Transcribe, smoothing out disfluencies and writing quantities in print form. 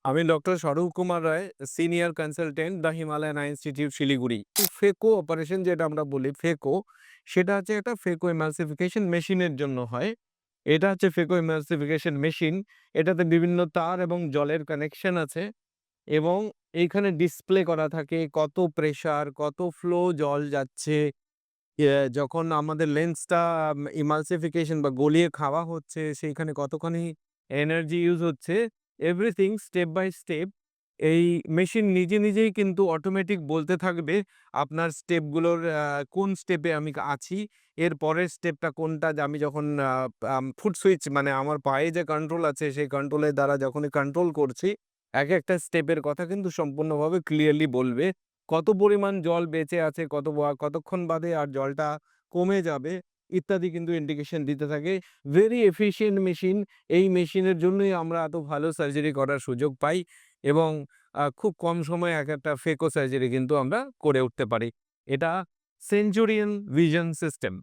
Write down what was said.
আমি doctor Swarup Kumar Roy, senior consultant, the Himalayan eye institute, Siliguri. Phaco operation যেটা আমরা বলি ফেকো, সেটা হচ্ছে একটা ফেকো এমালসিফিকেশন মেশিনের জন্য হয়। এটা হচ্ছে ফেকো এমালসিফিকেশন মেশিন। এটাতে বিভিন্ন তার এবং জলের কানেকশন আছে এবং এইখানে ডিসপ্লে করা থাকে কত প্রেশার, কত ফ্লো জল যাচ্ছে। যখন আমাদের লেন্সটা ইমালসিফিকেশন বা গলিয়ে খাওয়া হচ্ছে, সেইখানে কতখানি এনার্জি ইউজ হচ্ছে, এভরিথিং স্টেপ বাই স্টেপ এই মেশিন নিজে নিজেই কিন্তু অটোমেটিক বলতে থাকবে আপনার স্টেপগুলোর কোন স্টেপে আমি আছি, এর পরের স্টেপটা কোনটা। যে আমি যখন ফুট সুইচ মানে আমার পায়ে যে কন্ট্রোল আছে, সেই কন্ট্রোলের দ্বারা যখনই কন্ট্রোল করছি, এক একটা স্টেপের কথা কিন্তু সম্পূর্ণভাবে ক্লিয়ারলি বলবে। কত পরিমাণ জল বেঁচে আছে, কতক্ষণ বাদে আর জলটা কমে যাবে ইত্যাদি কিন্তু ইন্ডিকেশন দিতে থাকে। Very efficient machine. এই মেশিনের জন্যই আমরা এত ভালো সার্জারি করার সুযোগ পাই এবং খুব কম সময়ে একটা ফেকো সার্জারি কিন্তু আমরা করে উঠতে পারি। এটা সেঞ্চুরিয়ন ভিশন সিস্টেম।